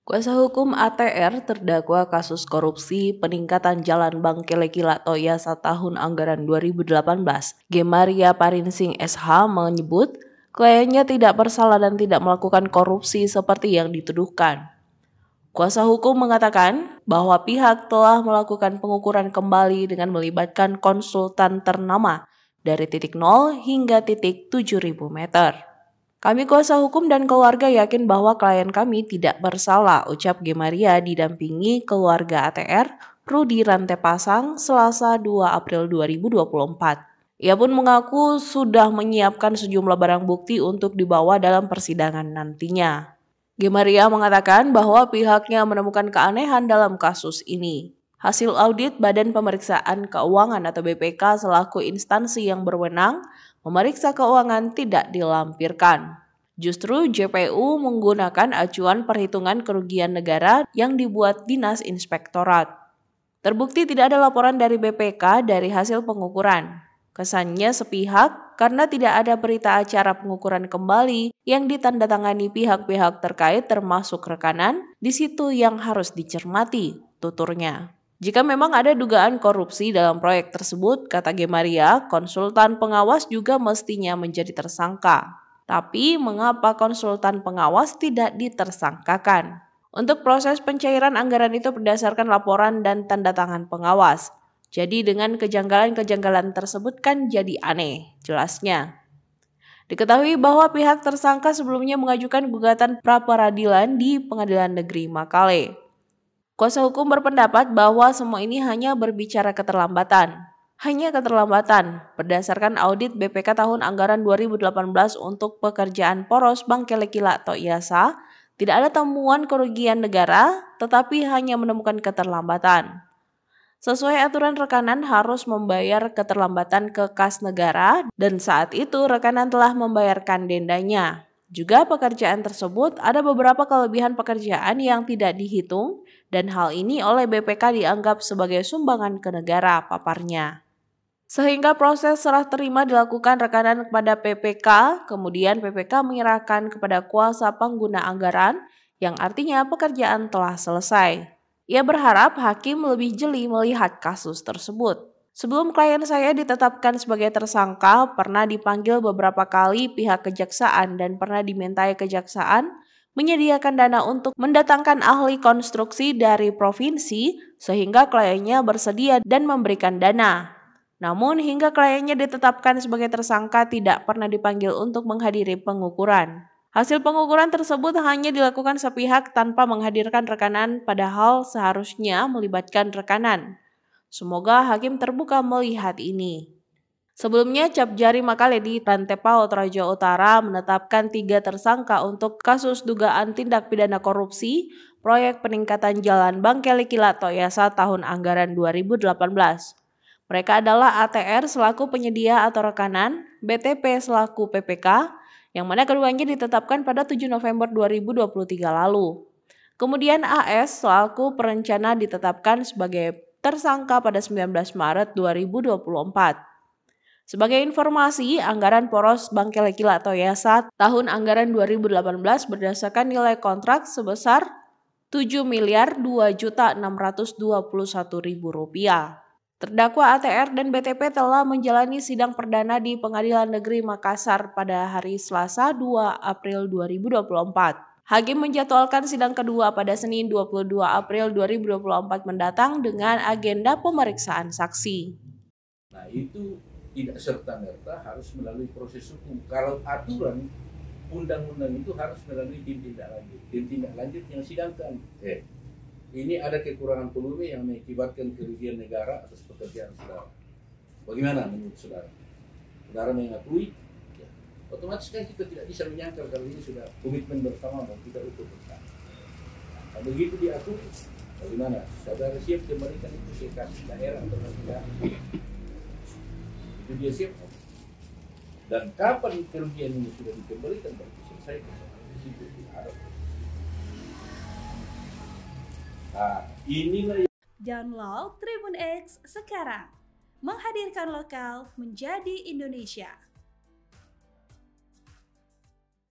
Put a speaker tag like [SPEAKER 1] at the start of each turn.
[SPEAKER 1] Kuasa hukum ATR terdakwa kasus korupsi peningkatan jalan Bangkele-Kilat Toyasa tahun anggaran 2018, Gemaria Parinsing SH menyebut kliennya tidak bersalah dan tidak melakukan korupsi seperti yang dituduhkan. Kuasa hukum mengatakan bahwa pihak telah melakukan pengukuran kembali dengan melibatkan konsultan ternama dari titik 0 hingga titik 7.000 meter. Kami kuasa hukum dan keluarga yakin bahwa klien kami tidak bersalah, ucap Gemaria didampingi keluarga ATR, Rudi Rantepasang, Selasa 2 April 2024. Ia pun mengaku sudah menyiapkan sejumlah barang bukti untuk dibawa dalam persidangan nantinya. Gemaria mengatakan bahwa pihaknya menemukan keanehan dalam kasus ini. Hasil audit Badan Pemeriksaan Keuangan atau BPK selaku instansi yang berwenang memeriksa keuangan tidak dilampirkan. Justru JPU menggunakan acuan perhitungan kerugian negara yang dibuat Dinas Inspektorat. Terbukti tidak ada laporan dari BPK dari hasil pengukuran. Kesannya sepihak karena tidak ada berita acara pengukuran kembali yang ditandatangani pihak-pihak terkait termasuk rekanan, di situ yang harus dicermati, tuturnya. Jika memang ada dugaan korupsi dalam proyek tersebut, kata Gemaria, konsultan pengawas juga mestinya menjadi tersangka. Tapi mengapa konsultan pengawas tidak ditersangkakan? Untuk proses pencairan anggaran itu berdasarkan laporan dan tanda tangan pengawas. Jadi dengan kejanggalan-kejanggalan tersebut kan jadi aneh, jelasnya. Diketahui bahwa pihak tersangka sebelumnya mengajukan gugatan pra-peradilan di Pengadilan Negeri Makale. Kuasa hukum berpendapat bahwa semua ini hanya berbicara keterlambatan. Hanya keterlambatan berdasarkan audit BPK tahun anggaran 2018 untuk pekerjaan poros Bangkele-Kilat Toyasa, tidak ada temuan kerugian negara, tetapi hanya menemukan keterlambatan. Sesuai aturan rekanan harus membayar keterlambatan ke kas negara dan saat itu rekanan telah membayarkan dendanya. Juga pekerjaan tersebut ada beberapa kelebihan pekerjaan yang tidak dihitung dan hal ini oleh BPK dianggap sebagai sumbangan ke negara, paparnya. Sehingga proses serah terima dilakukan rekanan kepada PPK, kemudian PPK menyerahkan kepada kuasa pengguna anggaran yang artinya pekerjaan telah selesai. Ia berharap hakim lebih jeli melihat kasus tersebut. Sebelum klien saya ditetapkan sebagai tersangka, pernah dipanggil beberapa kali pihak kejaksaan dan pernah dimintai kejaksaan menyediakan dana untuk mendatangkan ahli konstruksi dari provinsi sehingga kliennya bersedia dan memberikan dana. Namun hingga kliennya ditetapkan sebagai tersangka tidak pernah dipanggil untuk menghadiri pengukuran. Hasil pengukuran tersebut hanya dilakukan sepihak tanpa menghadirkan rekanan padahal seharusnya melibatkan rekanan. Semoga hakim terbuka melihat ini. Sebelumnya, Capjari Makale di Rantepao, Toraja Utara menetapkan 3 tersangka untuk kasus dugaan tindak pidana korupsi proyek peningkatan jalan Bangkele-Kilat Toyasa tahun anggaran 2018. Mereka adalah ATR selaku penyedia atau rekanan, BTP selaku PPK, yang mana keduanya ditetapkan pada 7 November 2023 lalu. Kemudian AS selaku perencana ditetapkan sebagai tersangka pada 19 Maret 2024. Sebagai informasi, anggaran poros Bangkele-Kilat Toyasa tahun anggaran 2018 berdasarkan nilai kontrak sebesar Rp7.261.000. Terdakwa ATR dan BTP telah menjalani sidang perdana di Pengadilan Negeri Makassar pada hari Selasa 2 April 2024. Hakim menjadwalkan sidang kedua pada Senin 22 April 2024 mendatang dengan agenda pemeriksaan saksi.
[SPEAKER 2] Nah itu tidak serta-merta harus melalui proses hukum. Kalau aturan undang-undang itu harus melalui tim tindak lanjut. Tim tindak lanjut yang sidangkan. Ini ada kekurangan volume yang mengakibatkan kerugian negara atas pekerjaan saudara. Bagaimana menurut saudara? Saudara mengakui? Otomatis kan kita tidak bisa menyangkal kalau ini sudah komitmen bersama dan kita ukur bersama. Nah, begitu diakui, bagaimana? Saudara siap kembalikan itu ke kas daerah atau kas negara? Itu dia siap. Dan kapan kerugian ini sudah dikembalikan baru selesai? Di situ tidak ada. Nah, inilah.
[SPEAKER 3] Download Tribun X sekarang, menghadirkan lokal menjadi Indonesia.